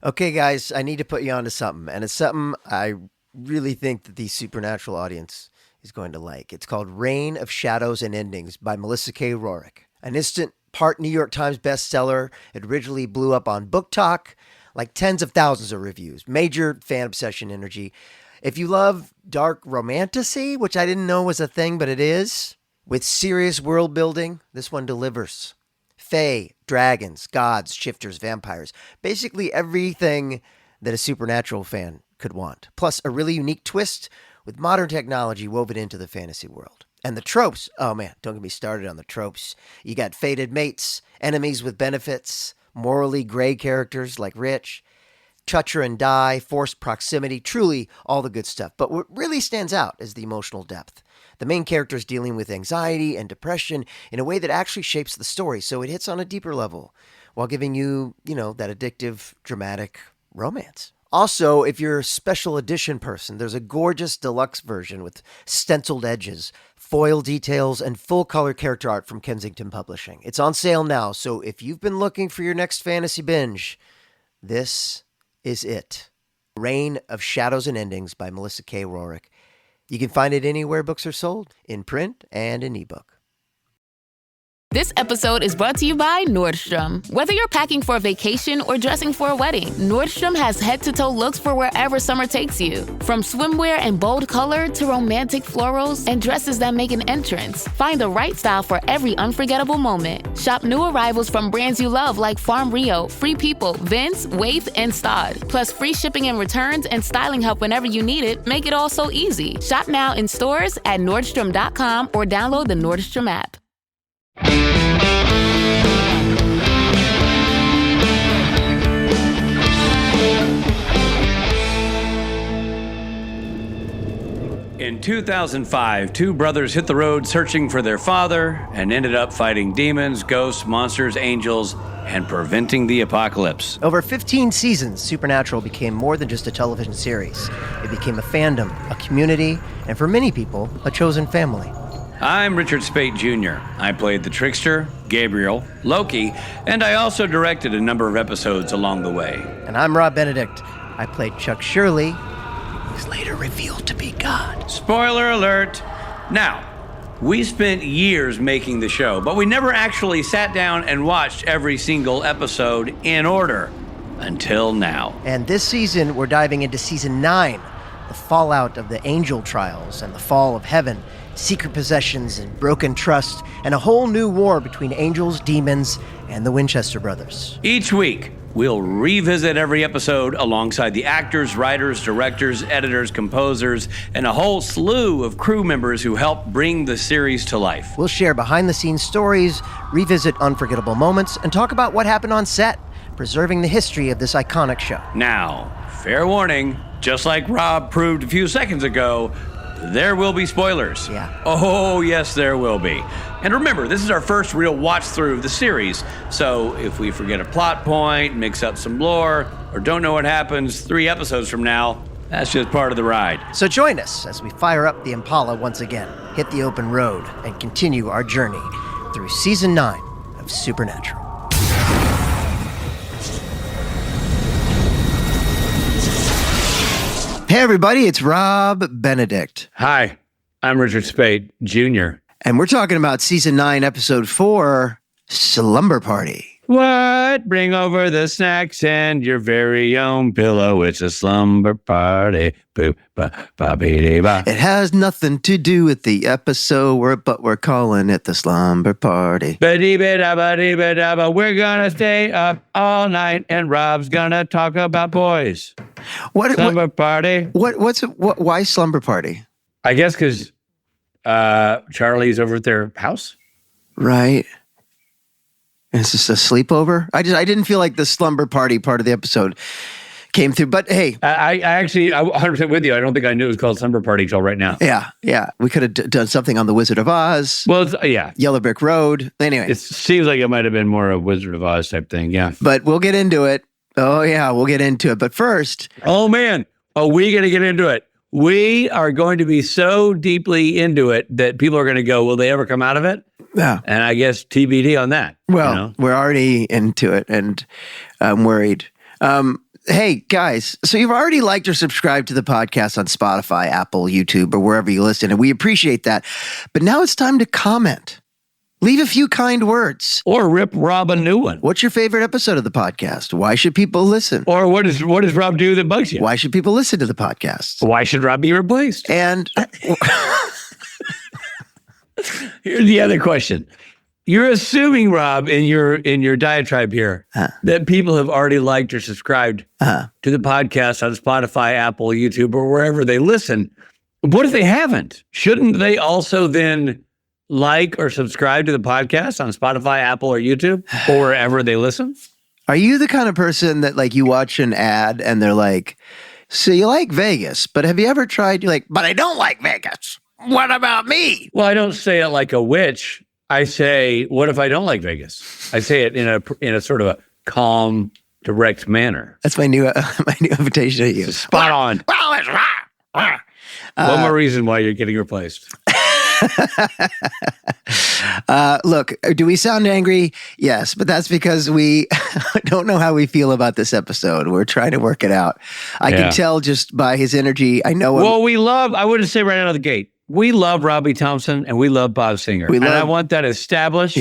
Okay, guys, I need to put you onto something, and it's something I really think that the supernatural audience is going to like. It's called Reign of Shadows and Endings by Melissa K. Rorick. An instant part New York Times bestseller. It originally blew up on Book Talk, like tens of thousands of reviews. Major fan obsession energy. If you love dark romantasy, which I didn't know was a thing, but it is, with serious world building, this one delivers. Fae, dragons, gods, shifters, vampires. Basically everything that a supernatural fan could want. Plus a really unique twist with modern technology woven into the fantasy world. And the tropes, oh man, don't get me started on the tropes. You got fated mates, enemies with benefits, morally gray characters like Rich, touch her and die, forced proximity, truly all the good stuff. But what really stands out is the emotional depth. The main character is dealing with anxiety and depression in a way that actually shapes the story, so it hits on a deeper level while giving you, that addictive, dramatic romance. Also, if you're a special edition person, there's a gorgeous deluxe version with stenciled edges, foil details, and full-color character art from Kensington Publishing. It's on sale now, so if you've been looking for your next fantasy binge, this is it. Reign of Shadows and Endings by Melissa K. Rorick. You can find it anywhere books are sold, in print and in ebook. This episode is brought to you by Nordstrom. Whether you're packing for a vacation or dressing for a wedding, Nordstrom has head-to-toe looks for wherever summer takes you. From swimwear and bold color to romantic florals and dresses that make an entrance, find the right style for every unforgettable moment. Shop new arrivals from brands you love like Farm Rio, Free People, Vince, Waif, and Stod. Plus free shipping and returns and styling help whenever you need it make it all so easy. Shop now in stores at Nordstrom.com or download the Nordstrom app. In 2005, two brothers hit the road searching for their father and ended up fighting demons, ghosts, monsters, angels, and preventing the apocalypse. Over 15 seasons, Supernatural became more than just a television series. It became a fandom, a community, and for many people, a chosen family. I'm Richard Speight Jr. I played the Trickster, Gabriel, Loki, and I also directed a number of episodes along the way. And I'm Rob Benedict. I played Chuck Shirley, who was later revealed to be God. Spoiler alert. Now, we spent years making the show, but we never actually sat down and watched every single episode in order until now. And this season, we're diving into season 9, the fallout of the angel trials and the fall of heaven, secret possessions and broken trust, and a whole new war between angels, demons, and the Winchester brothers. Each week, we'll revisit every episode alongside the actors, writers, directors, editors, composers, and a whole slew of crew members who helped bring the series to life. We'll share behind-the-scenes stories, revisit unforgettable moments, and talk about what happened on set, preserving the history of this iconic show. Now, fair warning, just like Rob proved a few seconds ago, there will be spoilers. Yeah. Oh, yes, there will be. And remember, this is our first real watch-through of the series, so if we forget a plot point, mix up some lore, or don't know what happens 3 episodes from now, that's just part of the ride. So join us as we fire up the Impala once again, hit the open road, and continue our journey through Season 9 of Supernatural. Hey everybody, it's Rob Benedict. Hi, I'm Richard Speight Jr. And we're talking about Season 9, Episode 4, Slumber Party. What? Bring over the snacks and your very own pillow. It's a slumber party. Boo, ba, ba, bee, dee, ba. It has nothing to do with the episode, but we're calling it the Slumber Party. Ba-dee-ba-da-ba-dee-ba-da-ba. We're gonna stay up all night and Rob's gonna talk about boys. Slumber party. Why Slumber Party? I guess because Charlie's over at their house. Right. Is this a sleepover? I didn't feel like the Slumber Party part of the episode came through, but hey. I'm 100% with you. I don't think I knew it was called Slumber Party till right now. Yeah. We could have done something on The Wizard of Oz. Well, yeah. Yellow Brick Road. Anyway. It seems like it might have been more a Wizard of Oz type thing, yeah. But we'll get into it. Oh, yeah, we'll get into it. But first. Oh, man. Are we going to get into it? We are going to be so deeply into it that people are going to go, will they ever come out of it? Yeah. And I guess TBD on that. Well, we're already into it, and I'm worried. Hey, guys, so you've already liked or subscribed to the podcast on Spotify, Apple, YouTube, or wherever you listen, and we appreciate that. But now it's time to comment. Leave a few kind words. Or rip Rob a new one. What's your favorite episode of the podcast? Why should people listen? Or what does Rob do that bugs you? Why should people listen to the podcast? Why should Rob be replaced? And here's the other question. You're assuming, Rob, in your diatribe here, that people have already liked or subscribed to the podcast on Spotify, Apple, YouTube, or wherever they listen. What if they haven't? Shouldn't they also then like or subscribe to the podcast on Spotify, Apple, or YouTube, or wherever they listen? are you the kind of person that like you watch an ad and they're like, so you like Vegas, but have you ever tried, you're like, but I don't like Vegas. What about me? Well, I don't say it like a witch. I say, what if I don't like Vegas? I say it in a sort of a calm, direct manner. That's my new invitation to you. Spot on. Well, it's One more reason why you're getting replaced. Look, do we sound angry? Yes, but that's because we don't know how we feel about this episode. We're trying to work it out. I can tell just by his energy. I know. Well, I would say right out of the gate, we love Robbie Thompson and we love Bob Singer. And I want that established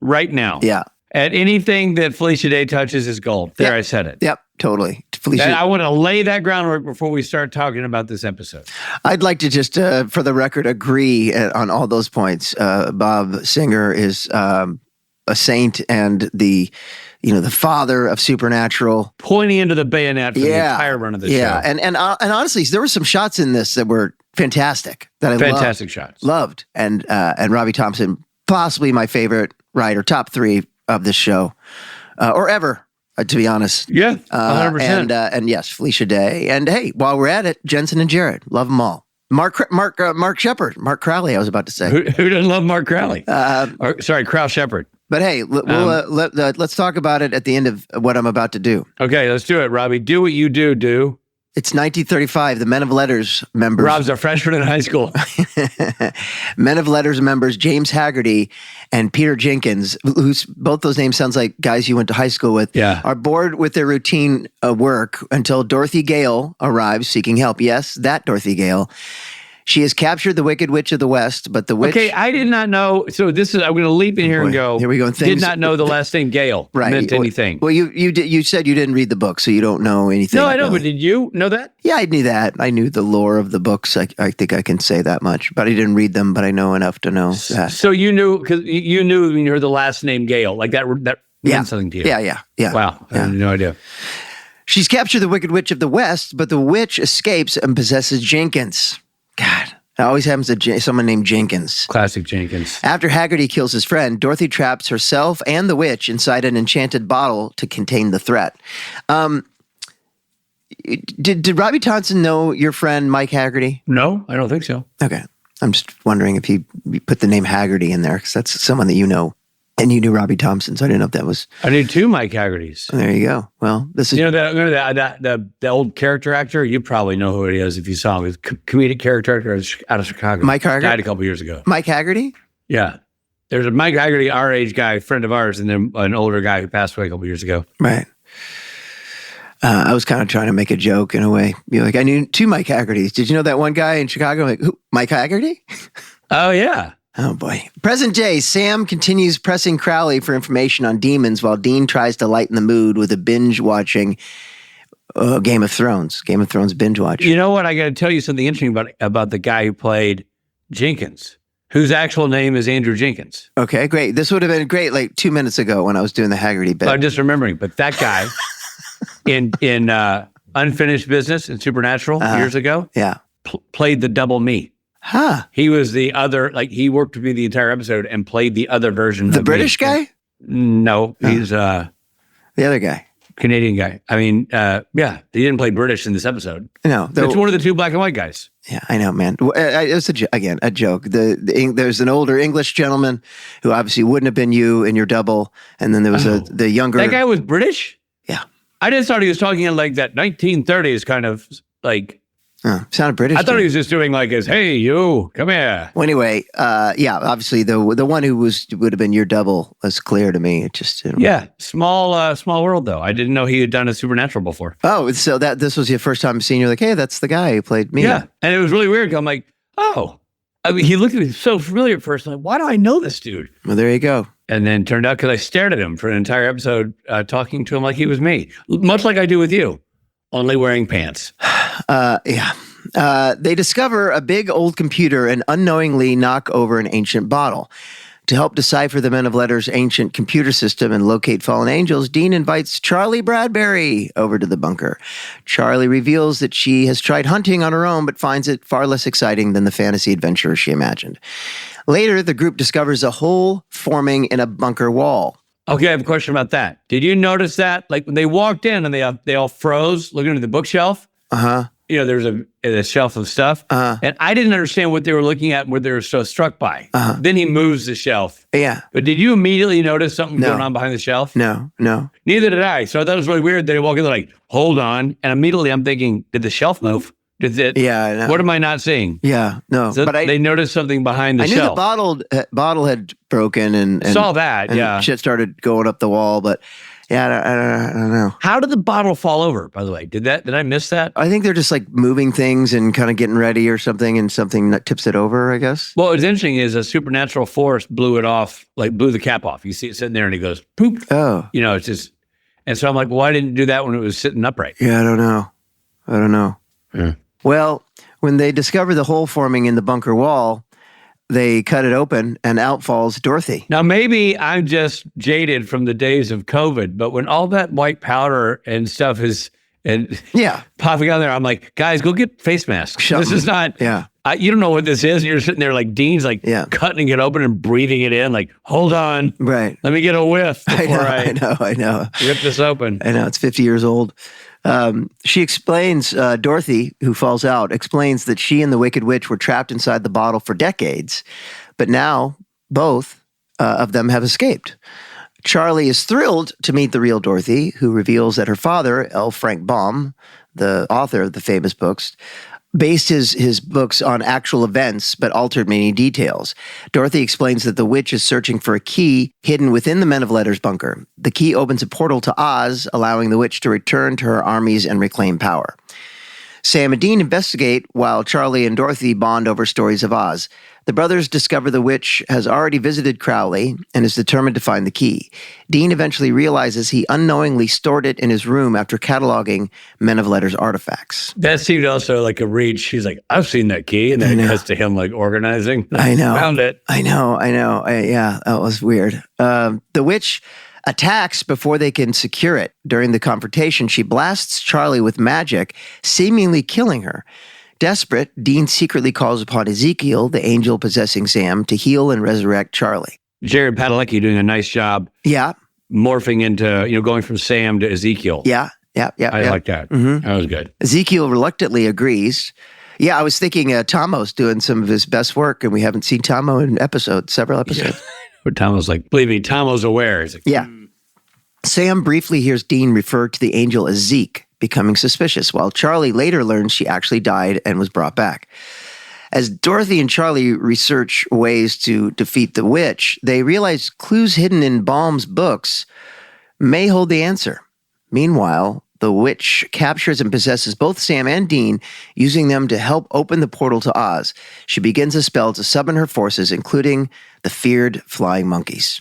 right now. Yeah. And anything that Felicia Day touches is gold. There, I said it. Yep, totally. Felicia, I want to lay that groundwork before we start talking about this episode. I'd like to just, for the record, agree on all those points. Bob Singer is a saint and the father of Supernatural, pointing into the bayonet for the entire run of the show. Yeah, and honestly, there were some shots in this that were fantastic. Fantastic shots. Loved, and Robbie Thompson, possibly my favorite writer, top 3 of this show, or ever. To be honest. Yeah, 100%. And yes, Felicia Day. And hey, while we're at it, Jensen and Jared. Love them all. Mark Shepard. Mark Crowley, I was about to say. Who doesn't love Mark Crowley? Crowell Shepard. But hey, let's talk about it at the end of what I'm about to do. Okay, let's do it, Robbie. Do what you do. It's 1935. The Men of Letters members. Rob's a freshman in high school. Men of Letters members James Haggerty and Peter Jenkins, who's both those names sounds like guys you went to high school with, are bored with their routine work until Dorothy Gale arrives seeking help. Yes, that Dorothy Gale. She has captured the Wicked Witch of the West, but the witch... Okay, I did not know. So I'm going to leap in here and go. Here we go. Did not know the last name Gale meant anything. Well, you said you didn't read the book, so you don't know anything. No, I know, but did you know that? Yeah, I knew that. I knew the lore of the books. I think I can say that much, but I didn't read them, but I know enough to know that. So you knew, because you knew when you heard the last name Gale, like that meant something to you. Yeah. Wow, I had no idea. She's captured the Wicked Witch of the West, but the witch escapes and possesses Jenkins. God. It always happens to someone named Jenkins. Classic Jenkins. After Haggerty kills his friend, Dorothy traps herself and the witch inside an enchanted bottle to contain the threat. Did Robbie Thompson know your friend Mike Haggerty? No, I don't think so. Okay. I'm just wondering if he put the name Haggerty in there, because that's someone that you know. And you knew Robbie Thompson, so I didn't know if that was... I knew 2 Mike Haggertys. There you go. Well, this is... the old character actor? You probably know who it is if you saw him. He's a comedic character actor out of Chicago. Mike Haggerty? Died a couple years ago. Mike Haggerty? Yeah. There's a Mike Haggerty, our age guy, friend of ours, and then an older guy who passed away a couple years ago. Right. I was kind of trying to make a joke in a way. Be like, I knew 2 Mike Haggertys. Did you know that one guy in Chicago? I'm like, who? Mike Haggerty? Oh, yeah. Oh, boy. Present day, Sam continues pressing Crowley for information on demons while Dean tries to lighten the mood with a binge-watching Game of Thrones binge watch. You know what? I got to tell you something interesting about the guy who played Jenkins, whose actual name is Andrew Jenkins. Okay, great. This would have been great like 2 minutes ago when I was doing the Haggerty bit. I'm just remembering. But that guy in Unfinished Business in Supernatural years ago played the double me. Huh. He was the other, he worked with me the entire episode and played the other version. The British guy? No, he's the other guy. Canadian guy. I mean, he didn't play British in this episode. No. It's one of the 2 black and white guys. Yeah, I know, man. It was, a joke. There's an older English gentleman who obviously wouldn't have been you and your double, and then there was the younger... That guy was British? Yeah. I just thought he was talking in like that 1930s kind of like... Sounded British. I thought to me. he was just doing like his, hey, you, come here. Well, anyway, obviously the one who would have been your double was clear to me. It just Yeah, small world though. I didn't know he had done a Supernatural before. Oh, so this was your first time seeing. You're like, hey, that's the guy who played me. Yeah, and it was really weird. I'm like, oh, I mean, he looked at me so familiar at first. I'm like, why do I know this dude? Well, there you go. And then turned out because I stared at him for an entire episode, talking to him like he was me, much like I do with you, only wearing pants. They discover a big old computer and unknowingly knock over an ancient bottle. To help decipher the Men of Letters' ancient computer system and locate fallen angels, Dean invites Charlie Bradbury over to the bunker. Charlie reveals that she has tried hunting on her own, but finds it far less exciting than the fantasy adventure she imagined. Later, the group discovers a hole forming in a bunker wall. Okay, I have a question about that. Did you notice that? Like when they walked in and they all froze looking at the bookshelf? Uh-huh. You know, there's a shelf of stuff. And I didn't understand what they were looking at and what they were so struck by. Then he moves the shelf. Yeah. But did you immediately notice something going on behind the shelf? No. Neither did I. So I thought it was really weird. They walk in, they're like, hold on. And immediately I'm thinking, did the shelf move? Did it? Yeah. No. What am I not seeing? Yeah. No. So but they noticed something behind the I knew shelf. the bottle had broken and saw that. and Yeah. shit started going up the wall, but yeah, I don't know. How did the bottle fall over, by the way? Did I miss that? I think they're just like moving things and kind of getting ready or something, and something that tips it over, I guess. Well, what's interesting is a supernatural force blew it off, like blew the cap off. You see it sitting there and he goes, poop. Oh. You know, it's just, and so I'm like, why didn't you do that when it was sitting upright? Yeah, I don't know. Yeah. Well, when they discover the hole forming in the bunker wall, they cut it open and out falls Dorothy. Now, maybe I'm just jaded from the days of COVID, but when all that white powder and stuff is popping out there, I'm like, guys, go get face masks. This is not, you don't know what this is. And you're sitting there like Dean's like cutting it open and breathing it in. Like, hold on. Right. Let me get a whiff before I know. Rip this open. I know, it's 50 years old. She explains, Dorothy, who falls out, explains that she and the Wicked Witch were trapped inside the bottle for decades, but now both of them have escaped. Charlie is thrilled to meet the real Dorothy, who reveals that her father, L. Frank Baum, the author of the famous books, based his books on actual events, but altered many details. Dorothy explains that the witch is searching for a key hidden within the Men of Letters bunker. The key opens a portal to Oz, allowing the witch to return to her armies and reclaim power. Sam and Dean investigate while Charlie and Dorothy bond over stories of Oz. The brothers discover the witch has already visited Crowley and is determined to find the key. Dean eventually realizes he unknowingly stored it in his room after cataloging Men of Letters artifacts. That seemed also like a reach. She's like, I've seen that key. And then it cuts to him like organizing. I know. Found it. I know. Yeah, that was weird. The witch attacks before they can secure it. During the confrontation, she blasts Charlie with magic, seemingly killing her. Desperate, Dean secretly calls upon Ezekiel, the angel possessing Sam, to heal and resurrect Charlie. Jared Padalecki doing a nice job. Yeah. Morphing into, going from Sam to Ezekiel. Yeah. I like that. Mm-hmm. That was good. Ezekiel reluctantly agrees. Yeah, I was thinking Tomo's doing some of his best work, and we haven't seen Tomo in several episodes. Yeah. But Tomo's like, believe me, Tomo's aware. He's like, yeah. Sam briefly hears Dean refer to the angel as Zeke, becoming suspicious, while Charlie later learns she actually died and was brought back. As Dorothy and Charlie research ways to defeat the witch, they realize clues hidden in Baum's books may hold the answer. Meanwhile, the witch captures and possesses both Sam and Dean, using them to help open the portal to Oz. She begins a spell to summon her forces, including the feared flying monkeys.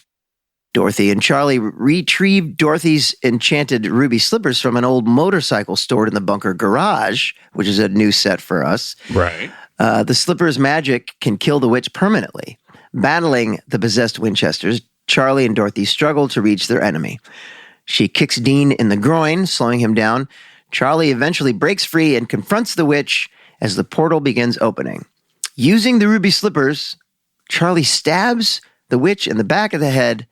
Dorothy and Charlie retrieve Dorothy's enchanted ruby slippers from an old motorcycle stored in the bunker garage, which is a new set for us. Right. The slippers' magic can kill the witch permanently. Battling the possessed Winchesters, Charlie and Dorothy struggle to reach their enemy. She kicks Dean in the groin, slowing him down. Charlie eventually breaks free and confronts the witch as the portal begins opening. Using the ruby slippers, Charlie stabs the witch in the back of the head,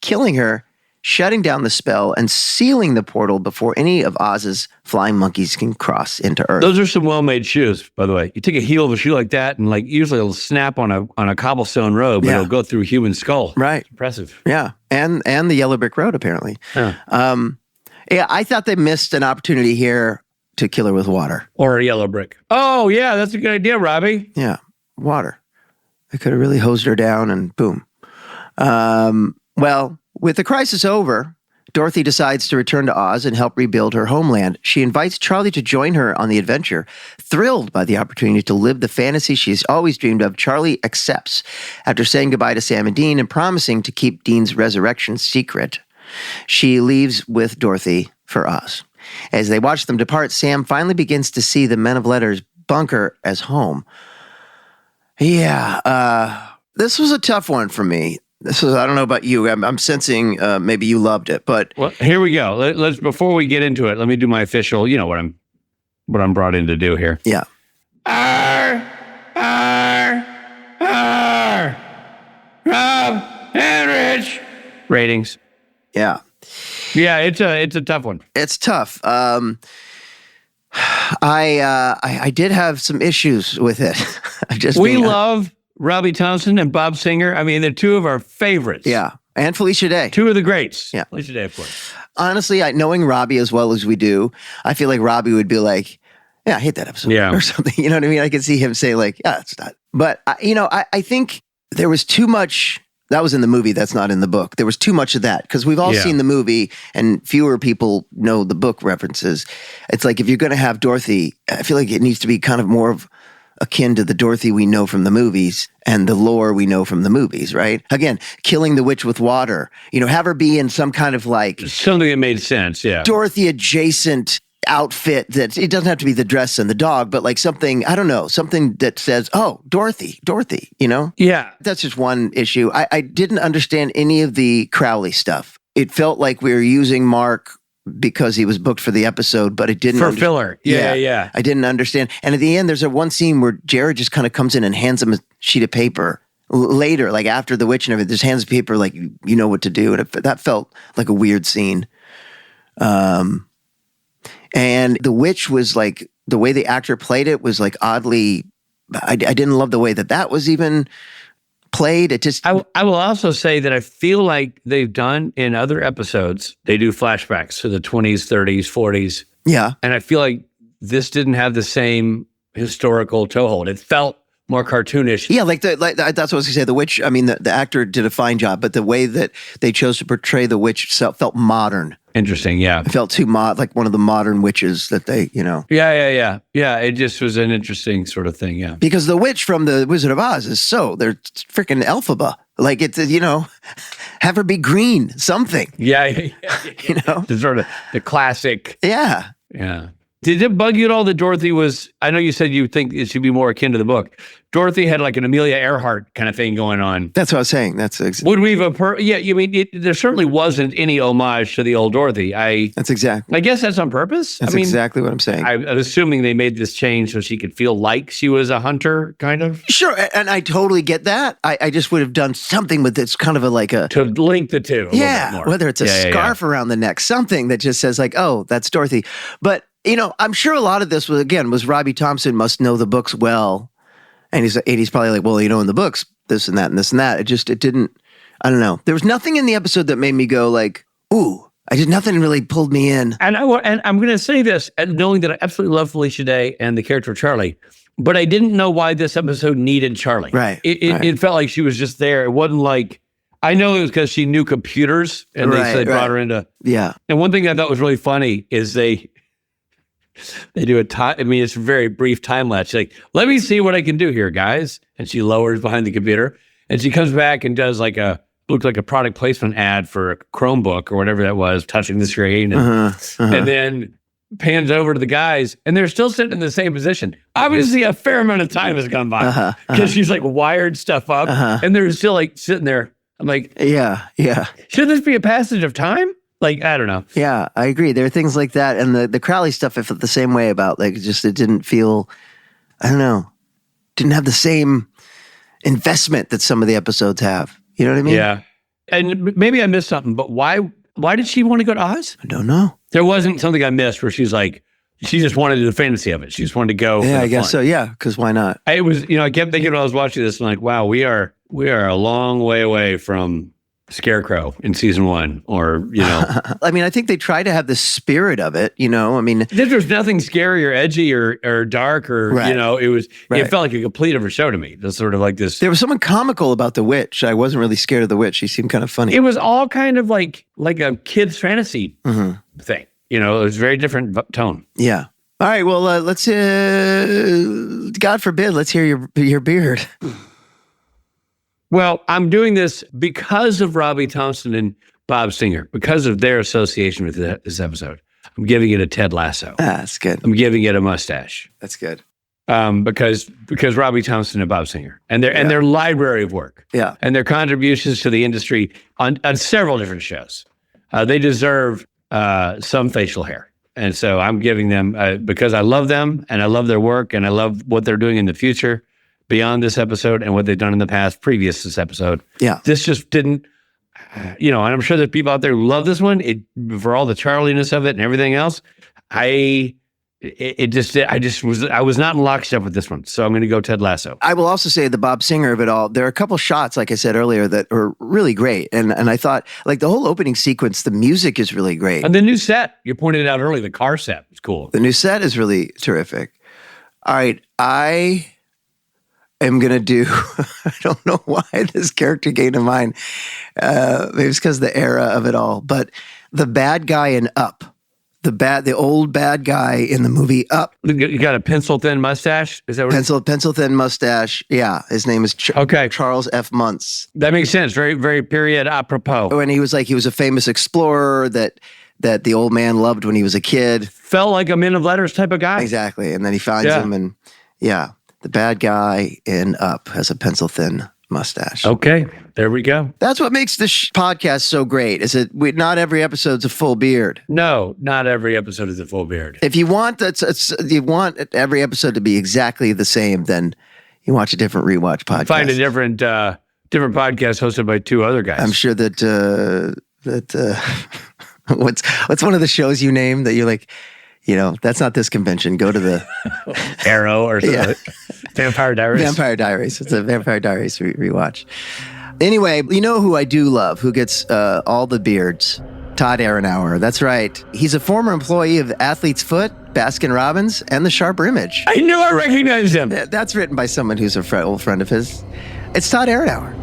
killing her, shutting down the spell, and sealing the portal before any of Oz's flying monkeys can cross into Earth. Those are some well-made shoes, by the way. You take a heel of a shoe like that, and usually it'll snap on a cobblestone road, but it'll go through a human skull. Right. It's impressive. Yeah, and the yellow brick road, apparently. Yeah. I thought they missed an opportunity here to kill her with water. Or a yellow brick. Oh, yeah, that's a good idea, Robbie. Yeah, water. They could have really hosed her down and boom. Well, with the crisis over, Dorothy decides to return to Oz and help rebuild her homeland. She invites Charlie to join her on the adventure. Thrilled by the opportunity to live the fantasy she's always dreamed of, Charlie accepts after saying goodbye to Sam and Dean and promising to keep Dean's resurrection secret. She leaves with Dorothy for Oz. As they watch them depart, Sam finally begins to see the Men of Letters bunker as home. Yeah, this was a tough one for me. I don't know about you. I'm sensing maybe you loved it, but well, here we go. Let's before we get into it, let me do my official. You know what I'm brought in to do here. Yeah. Arr, arr, arr. Rob and Rich. Ratings. Yeah. Yeah, it's a tough one. It's tough. I did have some issues with it. We love Robbie Thompson and Bob Singer. I mean, they're two of our favorites. Yeah. And Felicia Day. Two of the greats. Yeah. Felicia Day, of course. Honestly, knowing Robbie as well as we do, I feel like Robbie would be like, yeah, I hate that episode. Yeah. Or something. You know what I mean? I could see him say like, yeah, it's not. But, I think there was too much. That was in the movie. That's not in the book. There was too much of that because we've all seen the movie and fewer people know the book references. It's like if you're going to have Dorothy, I feel like it needs to be kind of more of akin to the Dorothy we know from the movies and the lore we know from the movies, right? Again, killing the witch with water, have her be in some kind of like something that made sense, yeah. Dorothy adjacent outfit that it doesn't have to be the dress and the dog, but like something, I don't know, something that says, oh, Dorothy, Yeah. That's just one issue. I didn't understand any of the Crowley stuff. It felt like we were using Mark because he was booked for the episode, but it didn't. For filler. Yeah. I didn't understand. And at the end, there's one scene where Jared just kind of comes in and hands him a sheet of paper later, like after the witch and everything, just hands paper like, you know what to do. And that felt like a weird scene. And the witch was like, the way the actor played it was like oddly, I didn't love the way that was even played. It just. I will also say that I feel like they've done in other episodes, they do flashbacks to the 20s, 30s, 40s. Yeah. And I feel like this didn't have the same historical toehold. It felt more cartoonish. Yeah, that's what I was going to say. The witch, I mean, the actor did a fine job, but the way that they chose to portray the witch felt modern. Interesting, yeah. It felt too like one of the modern witches that they, Yeah, it just was an interesting sort of thing, yeah. Because the witch from the Wizard of Oz they're freaking Elphaba. Like it's, have her be green, something. Yeah. The sort of the classic. Yeah. Yeah. Did it bug you at all that Dorothy was, I know you said you think it should be more akin to the book. Dorothy had like an Amelia Earhart kind of thing going on. That's what I was saying. Would we have there certainly wasn't any homage to the old Dorothy. That's exactly. I guess that's on purpose. That's exactly what I'm saying. I'm assuming they made this change so she could feel like she was a hunter, kind of. Sure, and I totally get that. I just would have done something with this kind of to link the two. Yeah, whether it's a scarf around the neck, something that just says like, oh, that's Dorothy. But I'm sure a lot of this was Robbie Thompson must know the books well. And he's probably like, well, in the books, this and that and this and that. It didn't, I don't know. There was nothing in the episode that made me go like, ooh, nothing really pulled me in. And I'm going to say this, knowing that I absolutely love Felicia Day and the character of Charlie, but I didn't know why this episode needed Charlie. Right. It felt like she was just there. It wasn't like, I know it was because she knew computers and they brought her into. Yeah. And one thing I thought was really funny is they do it's a very brief time lapse. She's like, let me see what I can do here, guys. And she lowers behind the computer and she comes back and does looked like a product placement ad for a Chromebook or whatever that was, touching the screen. And, and then pans over to the guys and they're still sitting in the same position. Obviously a fair amount of time has gone by because she's like wired stuff up and they're still like sitting there. I'm like, yeah. Should this be a passage of time? Like, I don't know. Yeah, I agree. There are things like that. And the Crowley stuff I felt the same way about. Like, just it didn't feel, I don't know, didn't have the same investment that some of the episodes have. You know what I mean? Yeah. And maybe I missed something, but why did she want to go to Oz? I don't know. There wasn't something I missed where she's like, she just wanted the fantasy of it. She just wanted to go. Yeah, I guess so. Yeah, because why not? I kept thinking when I was watching this, I'm like, wow, we are a long way away from Scarecrow in season 1, or, I mean, I think they try to have the spirit of it, I mean, there's nothing scary or edgy or dark or, Right. It felt like a complete different show to me. It's sort of like this. there was something comical about the witch. I wasn't really scared of the witch. She seemed kind of funny. It was all kind of like a kid's fantasy thing. It was a very different tone. Yeah. All right. Well, let's, God forbid, let's hear your beard. Well, I'm doing this because of Robbie Thompson and Bob Singer, because of their association with this episode. I'm giving it a Ted Lasso. That's good. I'm giving it a mustache. That's good. Because Robbie Thompson and Bob Singer and their library of work, and their contributions to the industry on several different shows, they deserve some facial hair, and so I'm giving them because I love them and I love their work and I love what they're doing in the future beyond this episode and what they've done in the past previous to this episode. Yeah, this just didn't. And I'm sure there's people out there who love this one. For all the Charliness of it and everything else, I was not in lockstep with this one, so I'm going to go Ted Lasso. I will also say the Bob Singer of it all. There are a couple shots, like I said earlier, that are really great, and I thought like the whole opening sequence, the music is really great, and the new set you pointed out earlier, the car set was cool. The new set is really terrific. All right, I am going to do. I don't know why this character came to mind. Maybe it's because of the era of it all, but the bad guy in Up. The old bad guy in the movie Up. You got a pencil thin mustache? Is that what pencil thin mustache? Yeah, his name is Charles F. Muntz. That makes sense. Very, very period apropos. And he was a famous explorer that the old man loved when he was a kid. Felt like a Men of Letters type of guy. Exactly, and then he finds him, and the bad guy in Up has a pencil thin mustache. Okay, there we go. That's what makes this podcast so great. Is that not every episode's a full beard? No, not every episode is a full beard. If you want you want every episode to be exactly the same, then you watch a different rewatch podcast. Find a different podcast hosted by two other guys. I'm sure that what's one of the shows you name that you're like, that's not this convention. Go to the Arrow or something. Yeah. Vampire Diaries. Vampire Diaries. It's a Vampire Diaries rewatch. Anyway, you know who I do love, who gets all the beards? Todd Aronauer. That's right. He's a former employee of Athlete's Foot, Baskin Robbins, and the Sharper Image. I knew I recognized him. That's written by someone who's a old friend of his. It's Todd Aronauer.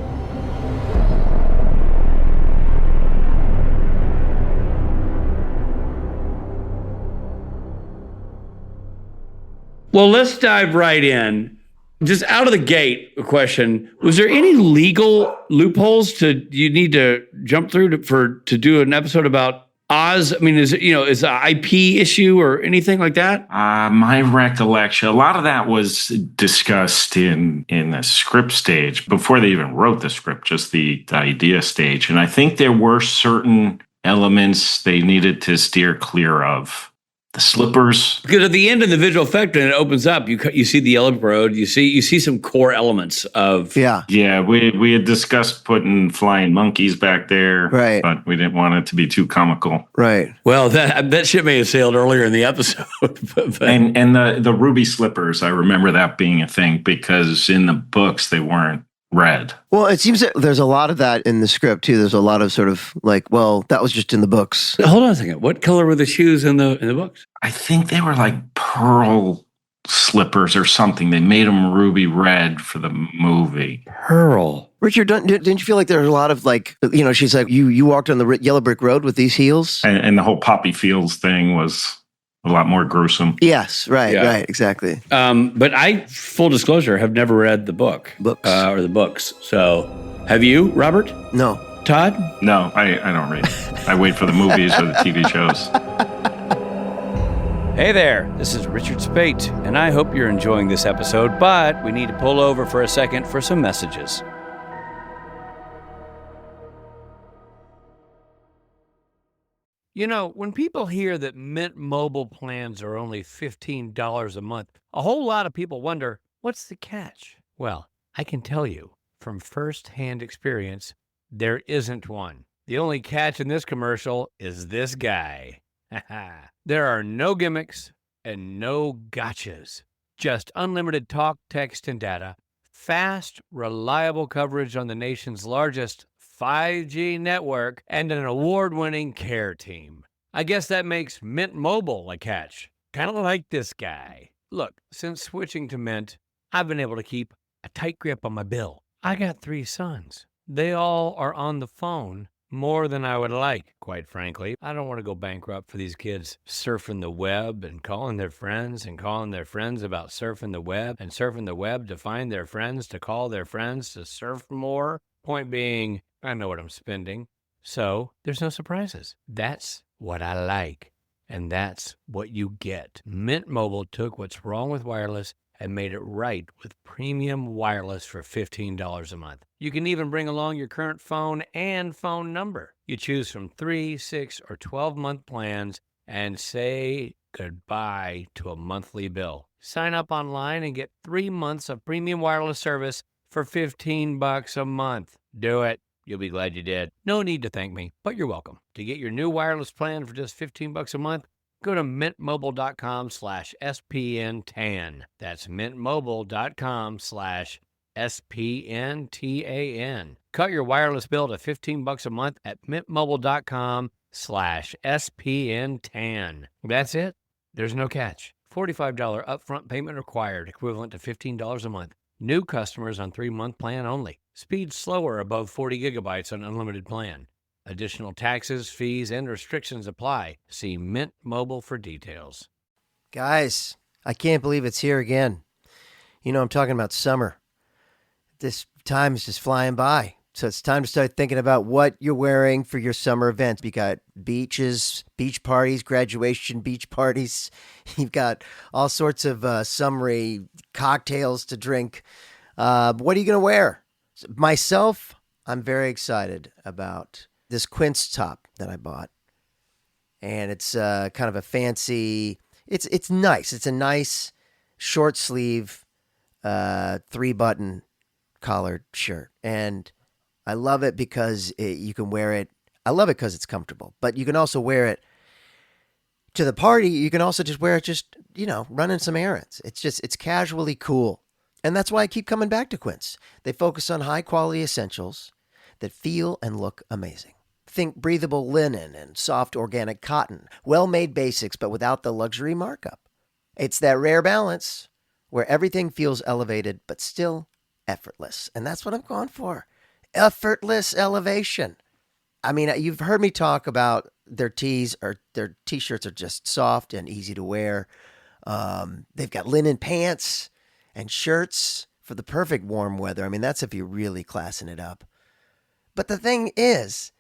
Well, let's dive right in. Just out of the gate, a question: was there any legal loopholes you need to jump through to do an episode about Oz? I mean, is it an IP issue or anything like that? My recollection, a lot of that was discussed in the script stage before they even wrote the script, just the idea stage, and I think there were certain elements they needed to steer clear of. The slippers. Because at the end of the visual effect, and it opens up, you see the yellow road. You see some core elements of yeah. We had discussed putting flying monkeys back there, right? But we didn't want it to be too comical, right? Well, that ship may have sailed earlier in the episode. but. And the ruby slippers, I remember that being a thing because in the books they weren't red. Well, it seems that there's a lot of that in the script too. There's a lot of sort of like, well, that was just in the books. Hold on a second. What color were the shoes in the books? I think they were like pearl slippers or something. They made them ruby red for the movie. Pearl. Richard, didn't you feel like there was a lot of like, she's like, you walked on the yellow brick road with these heels? And the whole Poppy Fields thing was a lot more gruesome. Yes, right, exactly. But I, full disclosure, have never read the books. Or the books. So, have you, Robert? No. Todd? No, I don't read. I wait for the movies or the TV shows. Hey there, this is Richard Spate, and I hope you're enjoying this episode, but we need to pull over for a second for some messages. When people hear that Mint Mobile plans are only $15 a month, a whole lot of people wonder, what's the catch? Well, I can tell you from firsthand experience, there isn't one. The only catch in this commercial is this guy. There are no gimmicks and no gotchas. Just unlimited talk, text, and data, fast, reliable coverage on the nation's largest 5G network, and an award-winning care team. I guess that makes Mint Mobile a catch. Kind of like this guy. Look, since switching to Mint, I've been able to keep a tight grip on my bill. I got 3 sons. They all are on the phone more than I would like, quite frankly. I don't want to go bankrupt for these kids surfing the web and calling their friends about surfing the web and surfing the web to find their friends to call their friends to surf more. Point being, I know what I'm spending, so there's no surprises. That's what I like, and that's what you get. Mint Mobile took what's wrong with wireless and made it right with premium wireless for $15 a month. You can even bring along your current phone and phone number. You choose from 3, 6, or 12-month plans and say goodbye to a monthly bill. Sign up online and get 3 months of premium wireless service for $15 a month. Do it. You'll be glad you did. No need to thank me, but you're welcome. To get your new wireless plan for just $15 a month, go to mintmobile.com/SPNTAN. That's mintmobile.com/SPNTAN. Cut your wireless bill to $15 a month at mintmobile.com/SPNTAN. That's it. There's no catch. $45 upfront payment required, equivalent to $15 a month. New customers on 3-month plan only. Speed slower above 40 gigabytes on unlimited plan. Additional taxes, fees, and restrictions apply. See Mint Mobile for details. Guys, I can't believe it's here again. You know, I'm talking about summer. This time is just flying by. So it's time to start thinking about what you're wearing for your summer events. You got beaches, beach parties, graduation beach parties. You've got all sorts of summery cocktails to drink. What are you going to wear? Myself, I'm very excited about this quince top that I bought. And it's kind of a fancy, it's nice. It's a nice short sleeve, 3-button collared shirt. And I love it because you can wear it. I love it because it's comfortable, but you can also wear it to the party. You can also just wear it just, running some errands. It's casually cool. And that's why I keep coming back to Quince. They focus on high quality essentials that feel and look amazing. Think breathable linen and soft organic cotton, well-made basics, but without the luxury markup. It's that rare balance where everything feels elevated, but still effortless. And that's what I'm going for. Effortless elevation. I mean, you've heard me talk about their tees, or their t-shirts are just soft and easy to wear. They've got linen pants and shirts for the perfect warm weather. I mean, that's if you're really classing it up. But the thing is,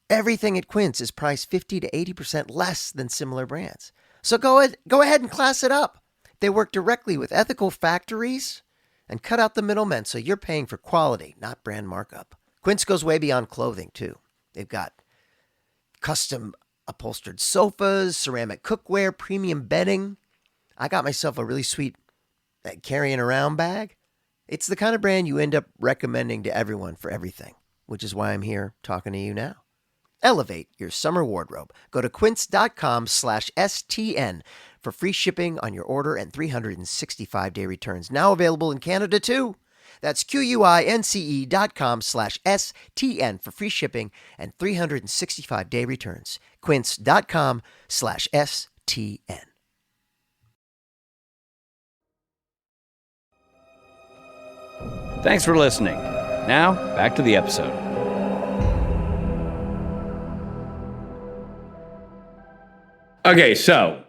everything at Quince is priced 50 to 80% less than similar brands. So go ahead and class it up. They work directly with ethical factories and cut out the middlemen, so you're paying for quality, not brand markup. Quince goes way beyond clothing, too. They've got custom upholstered sofas, ceramic cookware, premium bedding. I got myself a really sweet carrying around bag. It's the kind of brand you end up recommending to everyone for everything, which is why I'm here talking to you now. Elevate your summer wardrobe. Go to quince.com/STN for free shipping on your order and 365-day returns. Now available in Canada, too. That's QUINCE.com/STN for free shipping and 365-day returns. Quince.com/STN. Thanks for listening. Now, back to the episode. Okay, so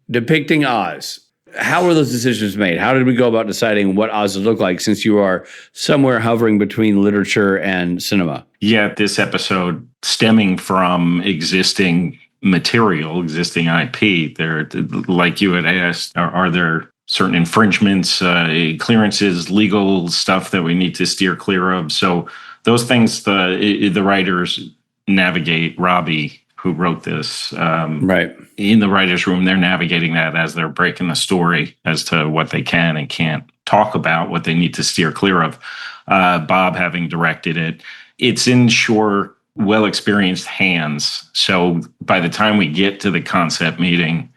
depicting Oz. How were those decisions made? How did we go about deciding what Oz would look like, since you are somewhere hovering between literature and cinema? Yeah, this episode stemming from existing material, existing IP. There, like you had asked, are there certain infringements, clearances, legal stuff that we need to steer clear of? So those things the writers navigate. Robbie, who wrote this, Right. In the writer's room, they're navigating that as they're breaking the story as to what they can and can't talk about, what they need to steer clear of. Bob, having directed it, it's in short, well-experienced hands. So by the time we get to the concept meeting,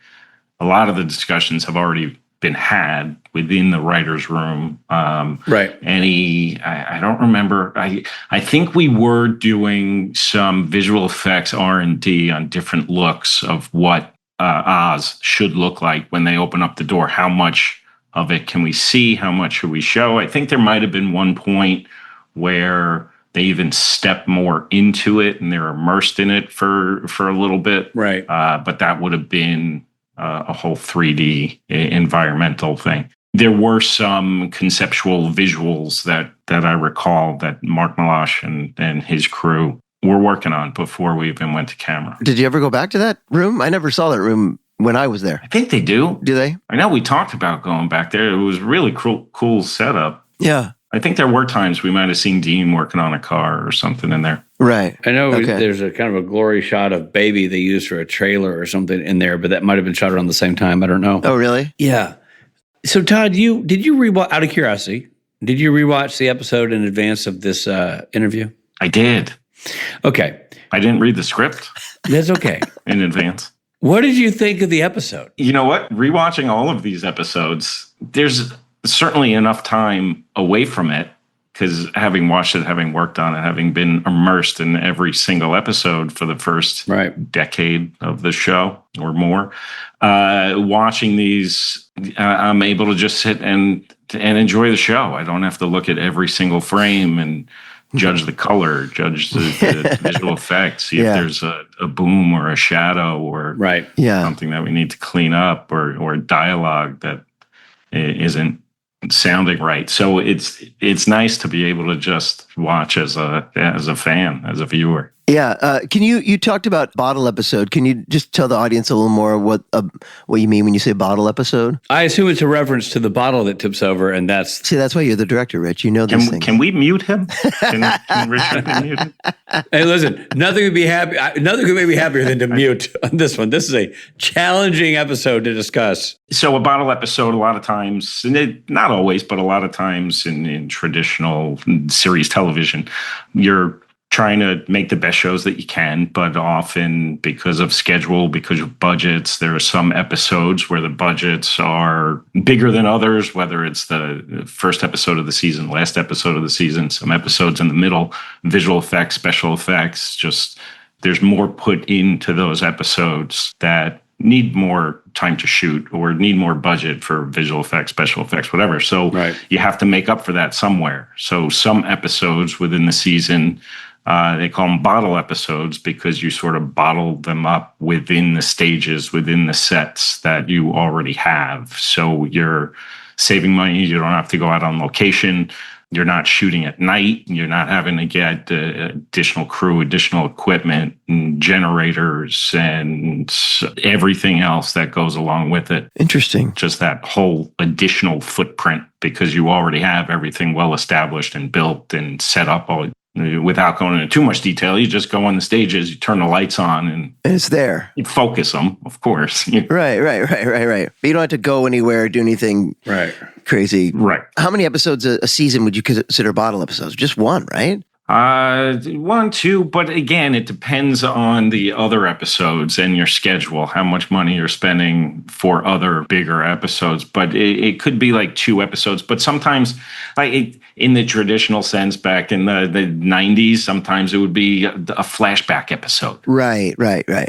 a lot of the discussions have already been had within the writer's room. Right. I don't remember. I think we were doing some visual effects R&D on different looks of what Oz should look like when they open up the door. How much of it can we see? How much should we show? I think there might have been one point where they even step more into it and they're immersed in it for a little bit. Right. But that would have been a whole 3D environmental thing. There were some conceptual visuals that I recall that Mark Malash and his crew were working on before we even went to camera. Did you ever go back to that room? I never saw that room when I was there. I think they do. Do they? I know we talked about going back there. It was really cool setup. Yeah. I think there were times we might have seen Dean working on a car or something in there. Right. I know Okay. there's a kind of a glory shot of Baby they used for a trailer or something in there, but that might have been shot around the same time. I don't know. Oh, really? Yeah. So Todd, did you rewatch, out of curiosity, did you rewatch the episode in advance of this interview? I did. Okay. I didn't read the script That's okay. in advance. What did you think of the episode? You know what? Rewatching all of these episodes, there's certainly enough time away from it, because having watched it, having worked on it, having been immersed in every single episode for the first decade of the show or more, watching these, I'm able to just sit and enjoy the show. I don't have to look at every single frame and judge the color, judge the visual effects, see if there's a boom or a shadow or something that we need to clean up or dialogue that isn't sounding right. So it's nice to be able to just watch as a fan, as a viewer. Yeah. Can you talked about bottle episode? Can you just tell the audience a little more what you mean when you say bottle episode? I assume it's a reference to the bottle that tips over, and that's... See, that's why you're the director, Rich. You know these things. Can we mute him? Can Richard be muted? Hey, listen, nothing could make me happier than to mute on this one. This is a challenging episode to discuss. So a bottle episode, a lot of times, not always, but a lot of times in traditional series television, you're trying to make the best shows that you can, but often because of schedule, because of budgets, there are some episodes where the budgets are bigger than others, whether it's the first episode of the season, last episode of the season, some episodes in the middle, visual effects, special effects, just there's more put into those episodes that need more time to shoot or need more budget for visual effects, special effects, whatever. So you have to make up for that somewhere. So some episodes within the season, they call them bottle episodes because you sort of bottle them up within the stages, within the sets that you already have. So you're saving money. You don't have to go out on location. You're not shooting at night. You're not having to get additional crew, additional equipment, and generators, and everything else that goes along with it. Interesting. Just that whole additional footprint because you already have everything well established and built and set up. Without going into too much detail, you just go on the stages, you turn the lights on, and it's there. You focus them, of course. Right. But you don't have to go anywhere or do anything crazy. Right. How many episodes a season would you consider bottle episodes? Just one, right? 1, 2, but again, it depends on the other episodes and your schedule, how much money you're spending for other bigger episodes. But it could be like 2 episodes. But sometimes, like in the traditional sense, back in the 90s, sometimes it would be a flashback episode. Right.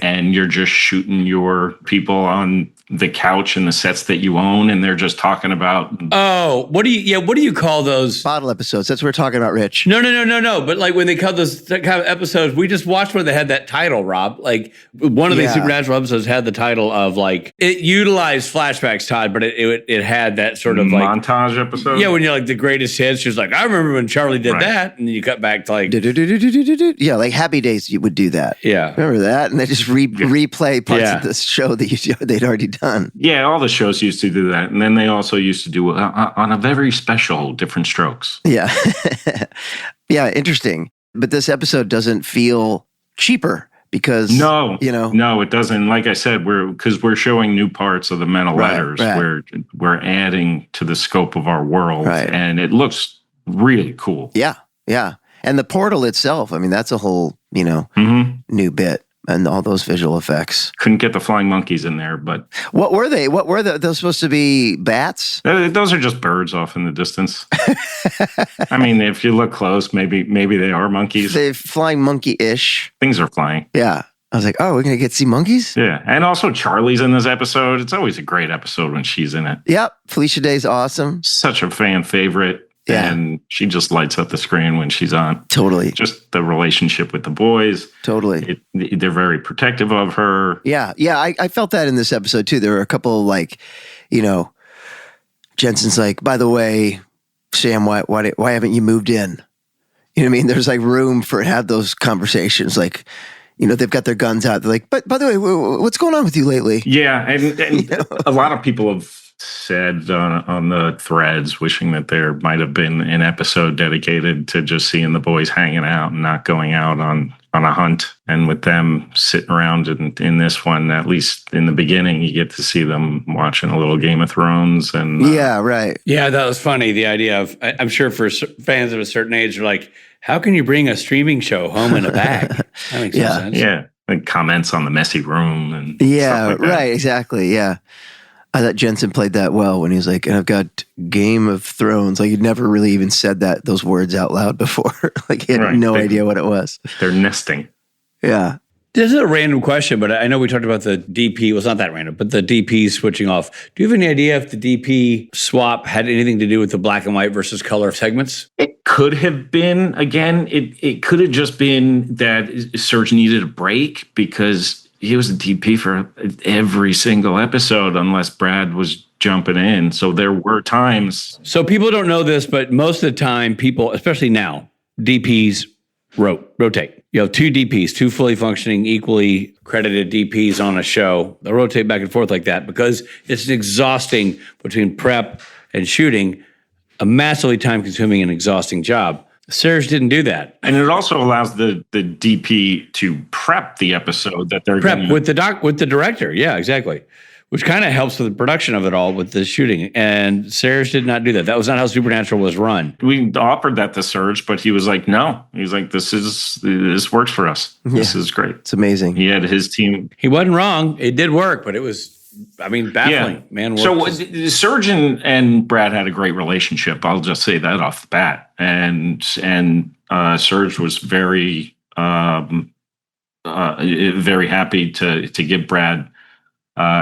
And you're just shooting your people on the couch and the sets that you own, and they're just talking about. Oh, what do you call those? Bottle episodes. That's what we're talking about, Rich. No. But like when they call those kind of episodes, we just watched one that had that title, Rob. Like one of these Supernatural episodes had the title of like, it utilized flashbacks, Todd, but it had that sort of like montage episode. Yeah, when you're like the greatest hits, she was like, I remember when Charlie did that, and then you cut back to like, yeah, like Happy Days, you would do that. Yeah, remember that, and they just replay parts of the show that they'd already done. Yeah, all the shows used to do that, and then they also used to do on a very special Different Strokes. Yeah. Yeah, interesting. But this episode doesn't feel cheaper because no, it doesn't. Like I said, we're showing new parts of the mental letters. We're adding to the scope of our world, and it looks really cool. Yeah. And the portal itself, I mean, that's a whole new bit. and all those visual effects. Couldn't get the flying monkeys in there, but What were they? Those supposed to be bats? those are just birds off in the distance. I mean, if you look close, maybe they are monkeys. They're flying monkey-ish. Things are flying. Yeah. I was like, oh, we're going to get to see monkeys? Yeah. And also Charlie's in this episode. It's always a great episode when she's in it. Yep. Felicia Day's awesome. Such a fan favorite. Yeah. And she just lights up the screen when she's on. Totally. Just the relationship with the boys. Totally. They're very protective of her. Yeah. Yeah. I felt that in this episode too. There were a couple Jensen's like, by the way, Sam, why haven't you moved in? You know what I mean? There's like room for have those conversations. Like, they've got their guns out. They're like, but by the way, what's going on with you lately? Yeah. And a lot of people have said on the threads wishing that there might have been an episode dedicated to just seeing the boys hanging out and not going out on a hunt. And with them sitting around in this one, at least in the beginning, you get to see them watching a little Game of Thrones. And yeah, right. Yeah, that was funny. The idea of, I'm sure for fans of a certain age, they're like, how can you bring a streaming show home in a bag? That makes no sense. Yeah. Like comments on the messy room and yeah, stuff like that. Right, exactly. Yeah. I thought Jensen played that well when he was like, and I've got Game of Thrones. Like, he'd never really even said those words out loud before. Like, he had no idea what it was. They're nesting. Yeah. This is a random question, but I know we talked about the DP. Well, it's not that random, but the DP switching off. Do you have any idea if the DP swap had anything to do with the black and white versus color segments? It could have been, again, it could have just been that Serge needed a break because he was a DP for every single episode unless Brad was jumping in. So there were times. So people don't know this, but most of the time people, especially now, DPs rotate. You have two DPs, two fully functioning, equally credited DPs on a show. They'll rotate back and forth like that because it's exhausting between prep and shooting, a massively time-consuming and exhausting job. Serge didn't do that. And it also allows the DP to prep the episode that they're prep with the director. Yeah, exactly. Which kind of helps with the production of it all with the shooting. And Serge did not do that. That was not how Supernatural was run. We offered that to Serge, but he was like, no. He's like, this works for us. This is great. It's amazing. He had his team. He wasn't wrong. It did work, but it was, baffling. Yeah. Man. So Serge and Brad had a great relationship. I'll just say that off the bat. And Serge was very, very happy to give Brad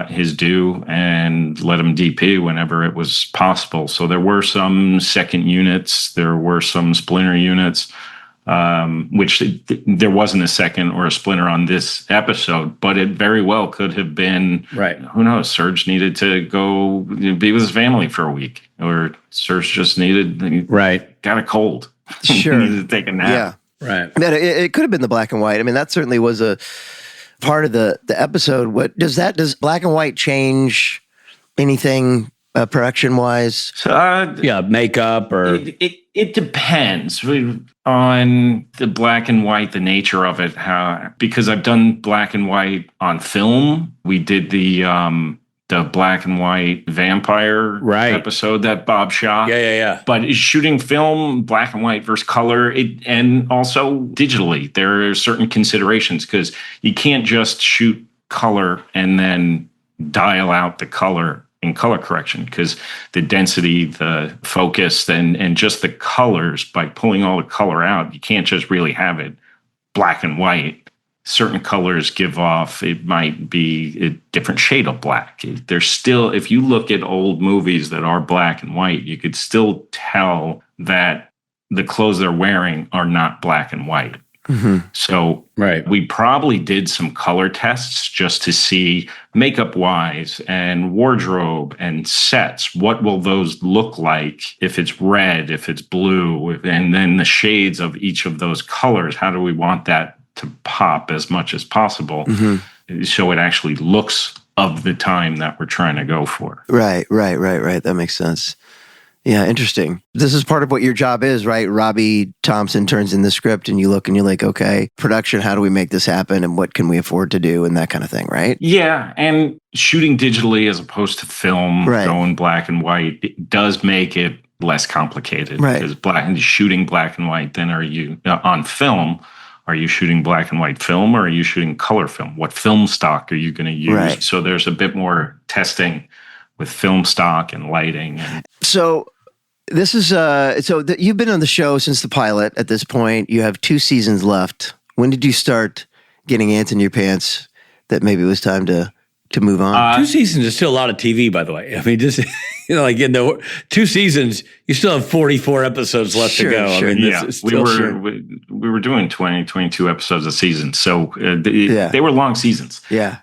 his due and let him DP whenever it was possible. So there were some second units, there were some splinter units, which there wasn't a second or a splinter on this episode, but it very well could have been, right. Who knows? Serge needed to go be with his family for a week, or Serge just got a cold. Sure. Needed to take a nap. Yeah. Right. It could have been the black and white. I mean, that certainly was a part of the episode. What does black and white change anything production wise? Makeup or it depends on the black and white, the nature of it. Because I've done black and white on film. We did the black and white vampire episode that Bob shot. Yeah. But shooting film, black and white versus color, and also digitally, there are certain considerations because you can't just shoot color and then dial out the color in color correction because the density, the focus, and just the colors, by pulling all the color out, you can't just really have it black and white. Certain colors give off, it might be a different shade of black. There's still, if you look at old movies that are black and white, you could still tell that the clothes they're wearing are not black and white. Mm-hmm. So we probably did some color tests just to see makeup-wise and wardrobe and sets, what will those look like if it's red, if it's blue, and then the shades of each of those colors, how do we want that to pop as much as possible, so it actually looks of the time that we're trying to go for. Right. That makes sense. Yeah, interesting. This is part of what your job is, right? Robbie Thompson turns in the script and you look and you're like, okay, production, how do we make this happen and what can we afford to do and that kind of thing, right? Yeah, and shooting digitally as opposed to film, going black and white, it does make it less complicated. Right. Because shooting black and white, then are you on film, Are you shooting black and white film or are you shooting color film? What film stock are you going to use? Right. So there's a bit more testing with film stock and lighting. So this is you've been on the show since the pilot. At this point, you have 2 seasons left. When did you start getting ants in your pants that maybe it was time to move on? 2 seasons is still a lot of TV, by the way. I mean, just like in the 2 seasons, you still have 44 episodes left to go. Sure. I mean, Yeah, we were doing 20, 22 episodes a season, so they were long seasons. Yeah.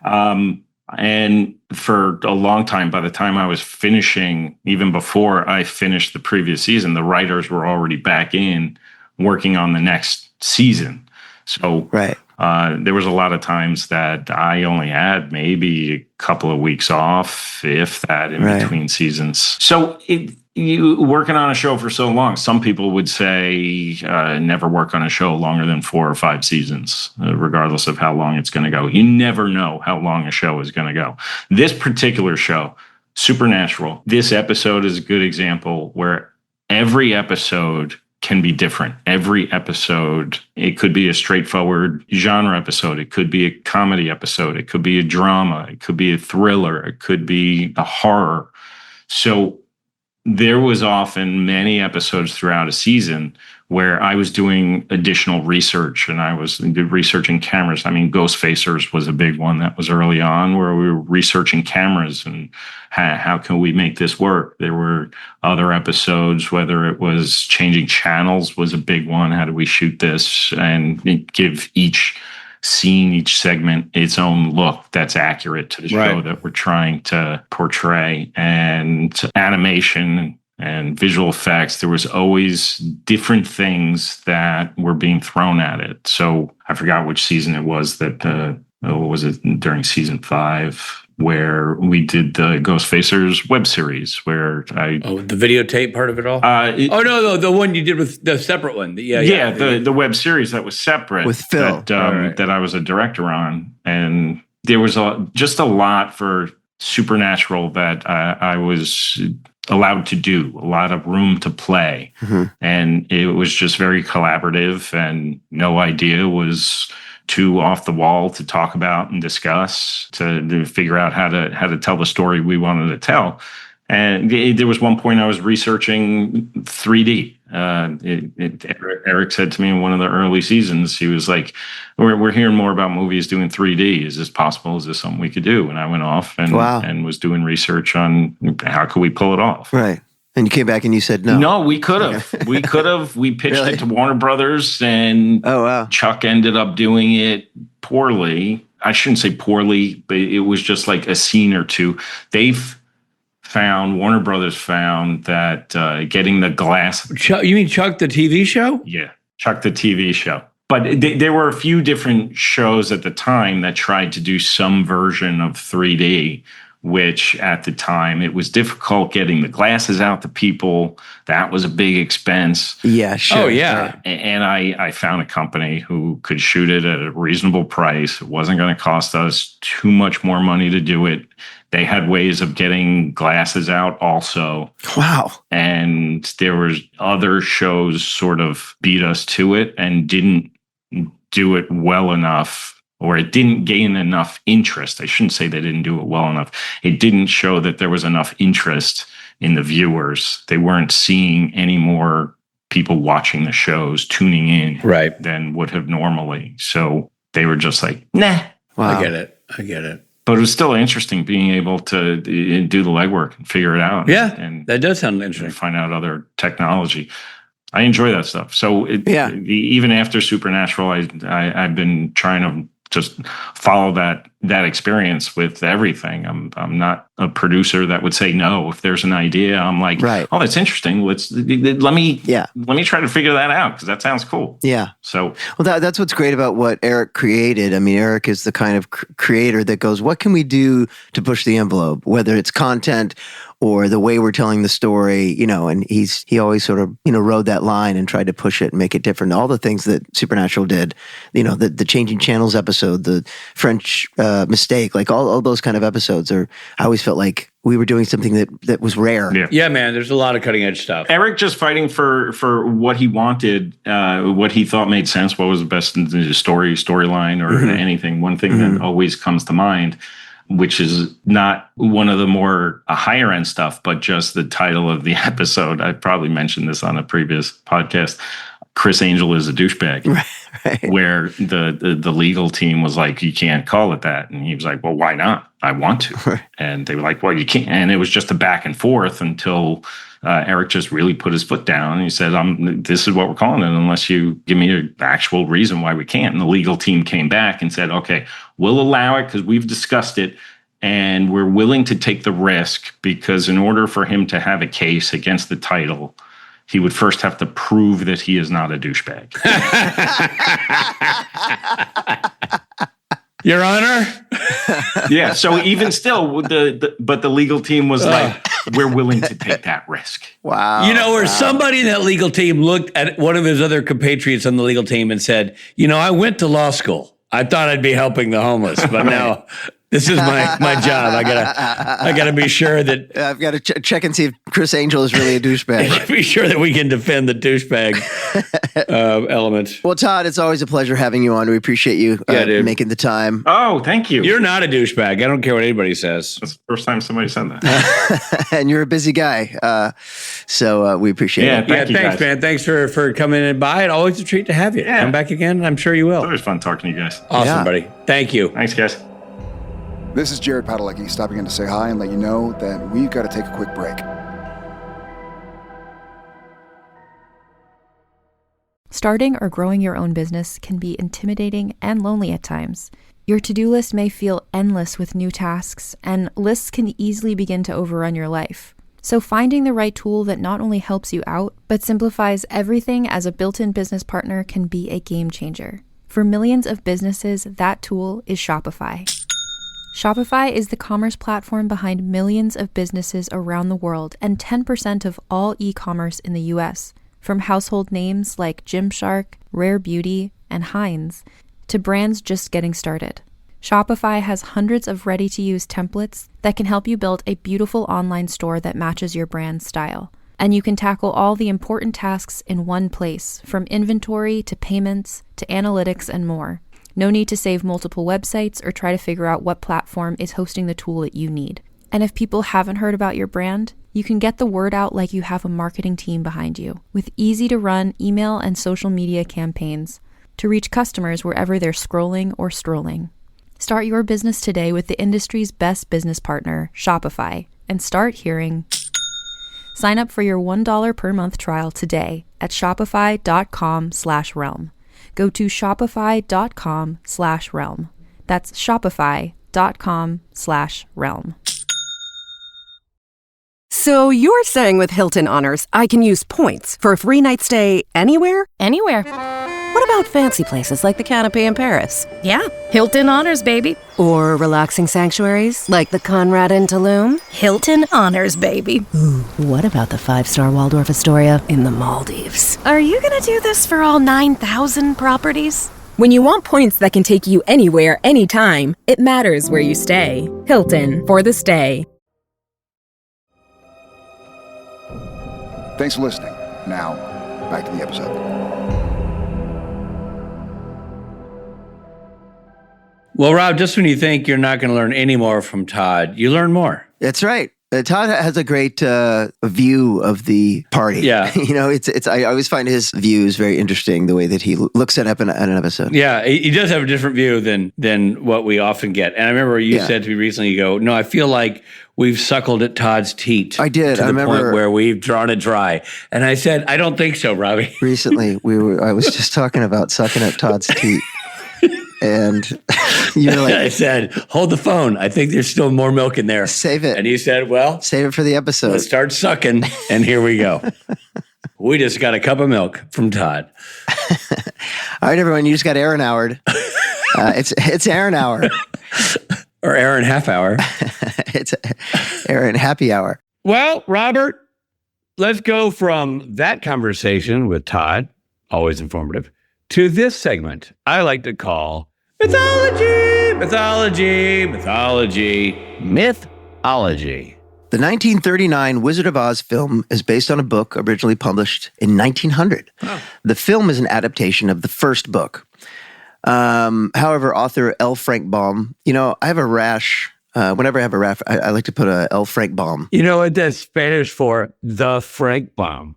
And for a long time, by the time I was finishing, even before I finished the previous season, the writers were already back in working on the next season. So Right. there was a lot of times that I only had maybe a couple of weeks off, if that, in between seasons. So you working on a show for so long, some people would say never work on a show longer than 4 or 5 seasons, regardless of how long it's going to go. You never know how long a show is going to go. This particular show, Supernatural, this episode is a good example where every episode can be different. Every episode, it could be a straightforward genre episode. It could be a comedy episode. It could be a drama. It could be a thriller. It could be a horror. So there was often many episodes throughout a season where I was doing additional research and I was researching cameras. I mean, Ghost Facers was a big one that was early on where we were researching cameras and how can we make this work? There were other episodes, whether it was changing channels was a big one. How do we shoot this and give each scene, each segment, its own look that's accurate to the show that we're trying to portray? And animation and visual effects, there was always different things that were being thrown at it. So I forgot which season it was that, was it during season 5? Where we did the Ghost Facers web series, where the videotape part of it all. The one you did with the separate one. The web series that was separate with Phil that I was a director on, and there was just a lot for Supernatural that I was allowed to do, a lot of room to play, and it was just very collaborative, and no idea was too off the wall to talk about and discuss, to figure out how to tell the story we wanted to tell. And there was one point I was researching 3D. Eric said to me in one of the early seasons, he was like, we're hearing more about movies doing 3D. Is this possible? Is this something we could do? And I went off and was doing research on how could we pull it off. Right. And you came back and you said no. No, we could have. We could have. We pitched it to Warner Brothers, and Chuck ended up doing it poorly. I shouldn't say poorly, but it was just like a scene or two. Warner Brothers found that getting the glass. You mean Chuck the TV show? Yeah, Chuck the TV show. But there were a few different shows at the time that tried to do some version of 3D, which at the time it was difficult getting the glasses out to people. That was a big expense. Yeah, sure. Oh, yeah. Right. And I found a company who could shoot it at a reasonable price. It wasn't going to cost us too much more money to do it. They had ways of getting glasses out also. Wow. And there was other shows sort of beat us to it and didn't do it well enough, or it didn't gain enough interest. I shouldn't say they didn't do it well enough. It didn't show that there was enough interest in the viewers. They weren't seeing any more people watching the shows, tuning in than would have normally. So they were just like, nah. Wow. I get it. But it was still interesting being able to do the legwork and ffigure it out. Yeah, and that does sound interesting. Find out other technology. I enjoy that stuff. So even after Supernatural, I've been trying to just follow that experience with everything. I'm not a producer that would say no. If there's an idea, I'm like, oh, that's interesting. Let me try to figure that out because that sounds cool. Yeah. So that's what's great about what Eric created. I mean, Eric is the kind of creator that goes, what can we do to push the envelope, whether it's content or the way we're telling the story, and he always sort of, rode that line and tried to push it and make it different. All the things that Supernatural did, the Changing Channels episode, the French Mistake, like all those kind of episodes I always felt like we were doing something that was rare. Yeah, man, there's a lot of cutting edge stuff. Eric just fighting for what he wanted, what he thought made sense, what was the best in the storyline or anything. One thing that always comes to mind, which is not one of the more higher end stuff, but just the title of the episode. I probably mentioned this on a previous podcast. Chris Angel is a douchebag, right. Where the legal team was like, you can't call it that. And he was like, well, why not? I want to. Right. And they were like, well, you can't. And it was just a back and forth until Eric just really put his foot down. And he said, this is what we're calling it unless you give me an actual reason why we can't. And the legal team came back and said, okay, we'll allow it because we've discussed it. And we're willing to take the risk because in order for him to have a case against the title, he would first have to prove that he is not a douchebag. Your Honor? Yeah, so even still, but the legal team was like, we're willing to take that risk. Wow. Somebody in that legal team looked at one of his other compatriots on the legal team and said, I went to law school. I thought I'd be helping the homeless, but now this is my job. I gotta be sure that I've got to check and see if Chris Angel is really a douchebag. Be sure that we can defend the douchebag element. Well, Todd, it's always a pleasure having you on. We appreciate you making the time. Oh, thank you. You're not a douchebag. I don't care what anybody says. That's the first time somebody said that. And you're a busy guy, so we appreciate it. Thanks, guys. Man. Thanks for coming in by. It's always a treat to have you. Yeah. Come back again. I'm sure you will. It's always fun talking to you guys. Awesome, buddy. Thank you. Thanks, guys. This is Jared Padalecki stopping in to say hi and let you know that we've got to take a quick break. Starting or growing your own business can be intimidating and lonely at times. Your to-do list may feel endless with new tasks, and lists can easily begin to overrun your life. So finding the right tool that not only helps you out, but simplifies everything as a built-in business partner can be a game changer. For millions of businesses, that tool is Shopify. Shopify is the commerce platform behind millions of businesses around the world and 10% of all e-commerce in the US. From household names like Gymshark, Rare Beauty, and Heinz, to brands just getting started. Shopify has hundreds of ready-to-use templates that can help you build a beautiful online store that matches your brand's style. And you can tackle all the important tasks in one place, from inventory to payments to analytics and more. No need to save multiple websites or try to figure out what platform is hosting the tool that you need. And if people haven't heard about your brand, you can get the word out like you have a marketing team behind you, with easy-to-run email and social media campaigns to reach customers wherever they're scrolling or strolling. Start your business today with the industry's best business partner, Shopify, and start hearing. Sign up for your $1 per month trial today at shopify.com/realm. Go to shopify.com/realm. That's shopify.com/realm. So you're saying with Hilton Honors, I can use points for a free night stay anywhere? Anywhere. What about fancy places like the Canopy in Paris? Yeah, Hilton Honors, baby. Or relaxing sanctuaries like the Conrad in Tulum? Hilton Honors, baby. Ooh, what about the 5-star Waldorf Astoria in the Maldives? Are you gonna do this for all 9,000 properties? When you want points that can take you anywhere, anytime, it matters where you stay. Hilton, for the stay. Thanks for listening. Now, back to the episode. Well, Rob, just when you think you're not going to learn any more from Todd, you learn more. That's right. Todd has a great view of the party. Yeah. I always find his views very interesting, the way that he looks at an episode. Yeah, he does have a different view than what we often get. And I remember you said to me recently, you go, no, I feel like we've suckled at Todd's teat. I did. To the point where we've drawn it dry. And I said, I don't think so, Robbie. Recently, I was just talking about sucking at Todd's teat. And you're like, I said, hold the phone. I think there's still more milk in there. Save it. And he said, well, save it for the episode. Let's start sucking. And here we go. We just got a cup of milk from Todd. All right, everyone. You just got Aronauered. It's Aronauer. Or Aaron Half Hour. It's Aaron Happy Hour. Well, Robert, let's go from that conversation with Todd, always informative, to this segment I like to call Mythology, Mythology, Mythology, Mythology. The 1939 Wizard of Oz film is based on a book originally published in 1900. Oh. The film is an adaptation of the first book. However, author L. Frank Baum, I have a rash. Whenever I have a rash, I like to put a L. Frank Baum. You know what that's Spanish for? The Frank Baum.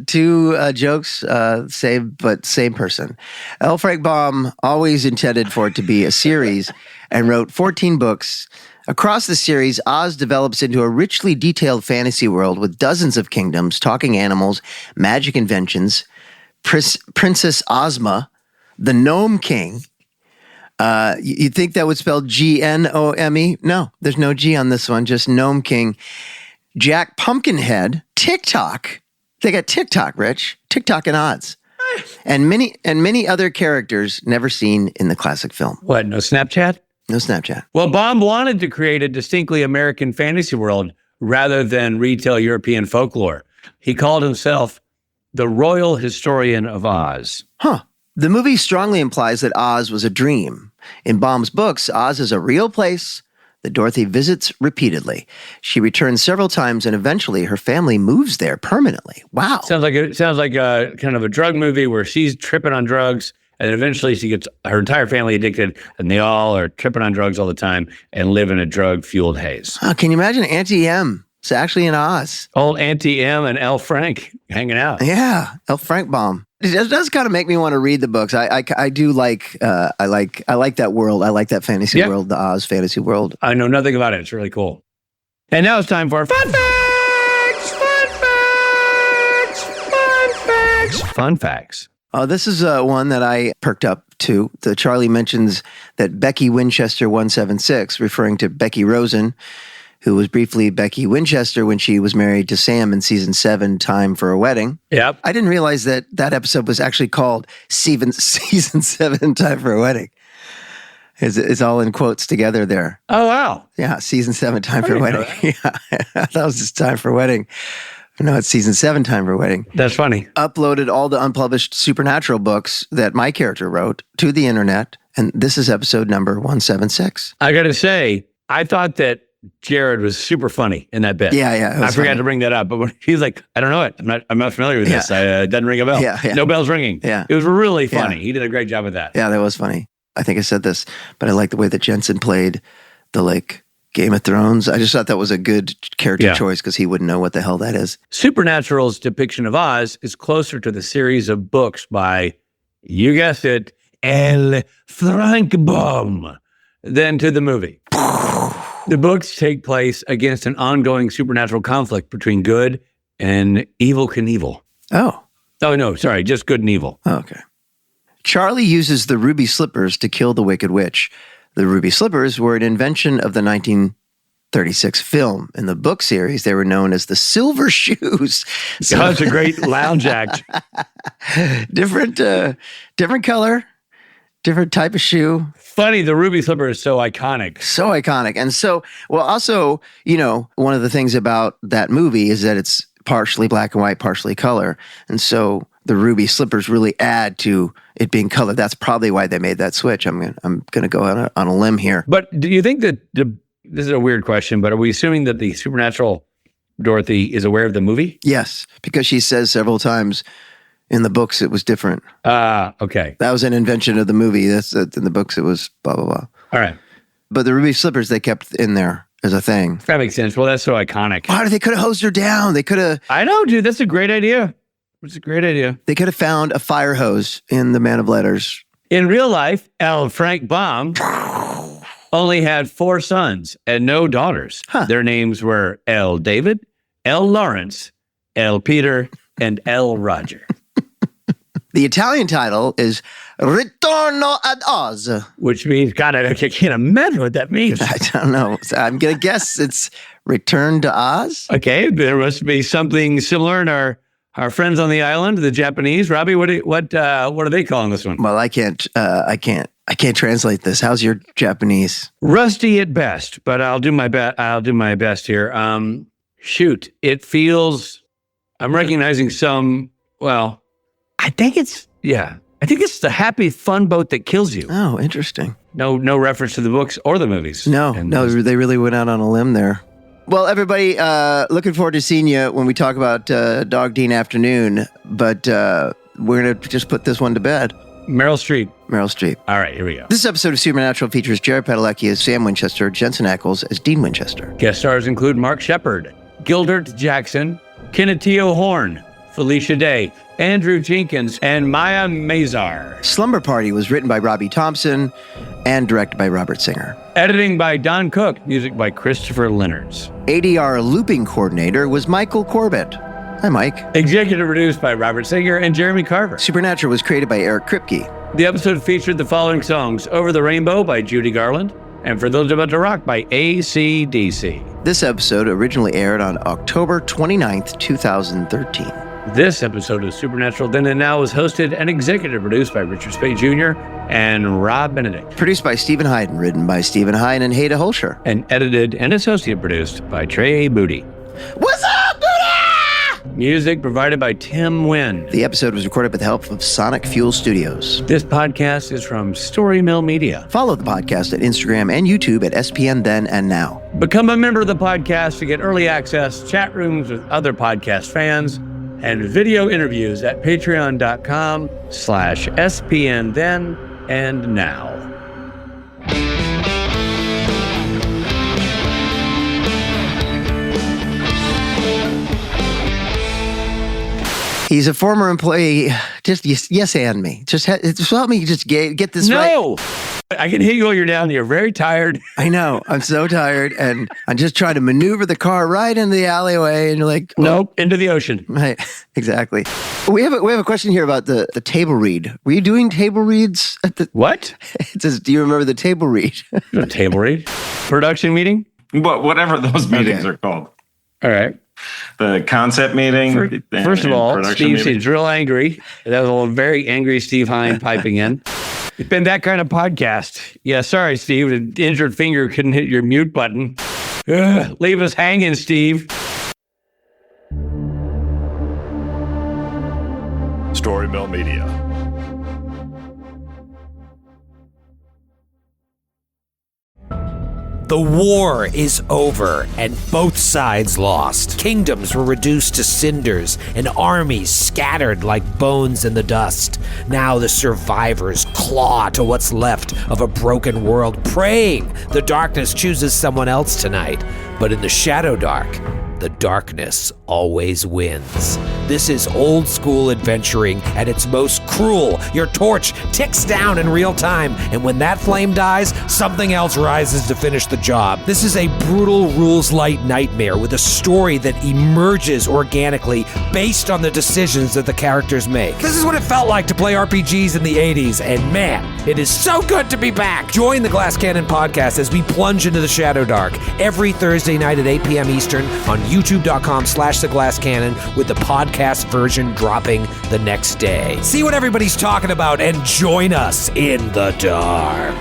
Two jokes, same person. L. Frank Baum always intended for it to be a series and wrote 14 books. Across the series, Oz develops into a richly detailed fantasy world with dozens of kingdoms, talking animals, magic inventions, Princess Ozma, the Gnome King. You'd think that would spell Gnome? No, there's no G on this one, just Gnome King. Jack Pumpkinhead, TikTok. They got TikTok, Rich. TikTok and Oz. And many other characters never seen in the classic film. What, no Snapchat? No Snapchat. Well, Baum wanted to create a distinctly American fantasy world rather than retail European folklore. He called himself the Royal Historian of Oz. Huh. The movie strongly implies that Oz was a dream. In Baum's books, Oz is a real place that Dorothy visits repeatedly. She returns several times, and eventually her family moves there permanently. Wow. Sounds like a kind of a drug movie where she's tripping on drugs, and then eventually she gets her entire family addicted, and they all are tripping on drugs all the time and live in a drug-fueled haze. Oh, can you imagine Auntie M? It's actually in Oz. Old Auntie M and L. Frank hanging out. Yeah, L. Frank Baum. It does kind of make me want to read the books. I do like I like that world. I like that fantasy world, the Oz fantasy world. I know nothing about it. It's really cool. And now it's time for fun facts. Fun facts. Fun facts. Fun facts. This is one that I perked up to. Charlie mentions that Becky Winchester 176, referring to Becky Rosen, who was briefly Becky Winchester when she was married to Sam in season 7, Time for a Wedding. Yep. I didn't realize that episode was actually called season 7, Time for a Wedding. It's all in quotes together there. Oh, wow. Yeah, season 7, Time for a Wedding. Yeah, I thought it was just Time for a Wedding. No, it's season 7, Time for a Wedding. That's funny. Uploaded all the unpublished supernatural books that my character wrote to the internet, and this is episode number 176. I got to say, I thought that Jared was super funny in that bit. Yeah. I forgot to bring that up, but when he's like, I don't know it. I'm not familiar with this. It doesn't ring a bell. Yeah. No bells ringing. Yeah. It was really funny. He did a great job with that. Yeah, that was funny. I think I said this, but I like the way that Jensen played the Game of Thrones. I just thought that was a good character choice because he wouldn't know what the hell that is. Supernatural's depiction of Oz is closer to the series of books by, you guessed it, L. Frank Baum than to the movie. The books take place against an ongoing supernatural conflict between good and evil Knievel. Oh. Oh, no, sorry, just good and evil. Oh, okay. Charlie uses the ruby slippers to kill the Wicked Witch. The ruby slippers were an invention of the 1936 film. In the book series, they were known as the silver shoes. So, that's a great lounge act. Different color, different type of shoe. Funny, the ruby slipper is so iconic. So iconic. And so, well, also, one of the things about that movie is that it's partially black and white, partially color. And so the ruby slippers really add to it being colored. That's probably why they made that switch. I'm gonna go on a limb here. But do you think that this is a weird question, but are we assuming that the supernatural Dorothy is aware of the movie? Yes, because she says several times in the books it was different. Okay. That was an invention of the movie. That's in the books it was blah blah blah. All right. But the ruby slippers they kept in there as a thing. That makes sense. Well, that's so iconic. Why they could have hosed her down? They could have. I know, dude. That's a great idea. It's a great idea. They could have found a fire hose in the Man of Letters. In real life, L. Frank Baum only had 4 sons and no daughters. Huh. Their names were L. David, L. Lawrence, L. Peter, and L. Roger. The Italian title is Ritorno ad Oz. Which means, God, I can't imagine what that means. I don't know. So I'm going to guess it's Return to Oz. Okay, there must be something similar in our Our friends on the island, the Japanese. Robbie, what are they calling this one? Well, I can't translate this. How's your Japanese? Rusty at best, but I'll do my best. I'll do my best here. Shoot, it feels. I'm recognizing some. Well, I think it's the happy fun boat that kills you. Oh, interesting. No reference to the books or the movies. No, they really went out on a limb there. Well, everybody, looking forward to seeing you when we talk about Dog Dean Afternoon, but we're going to just put this one to bed. Meryl Streep. All right, here we go. This episode of Supernatural features Jared Padalecki as Sam Winchester, Jensen Ackles as Dean Winchester. Guest stars include Mark Shepard, Gildert Jackson, Kennethio Horn, Felicia Day, Andrew Jenkins, and Maya Mazar. Slumber Party was written by Robbie Thompson and directed by Robert Singer. Editing by Don Cook, music by Christopher Leonards. ADR looping coordinator was Michael Corbett. Hi, Mike. Executive produced by Robert Singer and Jeremy Carver. Supernatural was created by Eric Kripke. The episode featured the following songs: Over the Rainbow by Judy Garland, and For Those About to Rock by AC/DC. This episode originally aired on October 29th, 2013. This episode of Supernatural Then and Now was hosted and executive produced by Richard Spade Jr. and Rob Benedict. Produced by Stephen Hyden, written by Stephen Hyden and Haida Holscher. And edited and associate produced by Trey Booty. What's up, Booty? Music provided by Tim Wynn. The episode was recorded with the help of Sonic Fuel Studios. This podcast is from Story Mill Media. Follow the podcast at Instagram and YouTube at SPN Then and Now. Become a member of the podcast to get early access, chat rooms with other podcast fans, and video interviews at patreon.com/SPN Then and Now. He's a former employee. Just yes and me. Just help me just get this right. No! I can hear you while you're down. You're very tired. I know. I'm so tired, and I'm just trying to maneuver the car right into the alleyway, and you're like, oh. Nope, into the ocean. Right, exactly. We have a question here about the table read. Were you doing table reads at the what? It says, do you remember the table read? The table read? Production meeting? Whatever those meetings are called. All right. The concept meeting. First of all, Steve seems real angry. That was a very angry Steve Hine piping in. It's been that kind of podcast. Yeah, sorry, Steve. An injured finger couldn't hit your mute button. Ugh, leave us hanging, Steve. Story Mill Media. The war is over, and both sides lost. Kingdoms were reduced to cinders, and armies scattered like bones in the dust. Now the survivors claw to what's left of a broken world, praying the darkness chooses someone else tonight. But in the Shadow Dark, the darkness always wins. This is old school adventuring at its most cruel. Your torch ticks down in real time, and when that flame dies, something else rises to finish the job. This is a brutal rules-light nightmare with a story that emerges organically based on the decisions that the characters make. This is what it felt like to play RPGs in the 80s, and man, it is so good to be back. Join the Glass Cannon podcast as we plunge into the Shadow Dark every Thursday night at 8 p.m. Eastern on youtube.com/theglasscannon, with the podcast version dropping the next day. See what everybody's talking about and join us in the dark.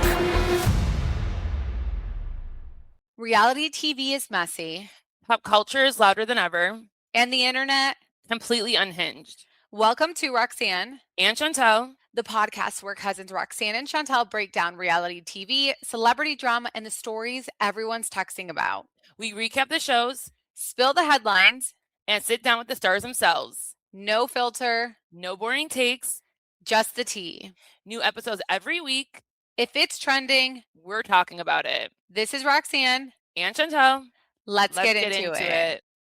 Reality TV is messy. Pop culture is louder than ever. And the internet completely unhinged. Welcome to Roxanne and Chantel, the podcast where cousins Roxanne and Chantel break down reality TV, celebrity drama, and the stories everyone's texting about. We recap the shows, spill the headlines, and sit down with the stars themselves. No filter, no boring takes, just the tea. New episodes every week. If it's trending, we're talking about it. This is Roxanne and Chantel. Let's get into it.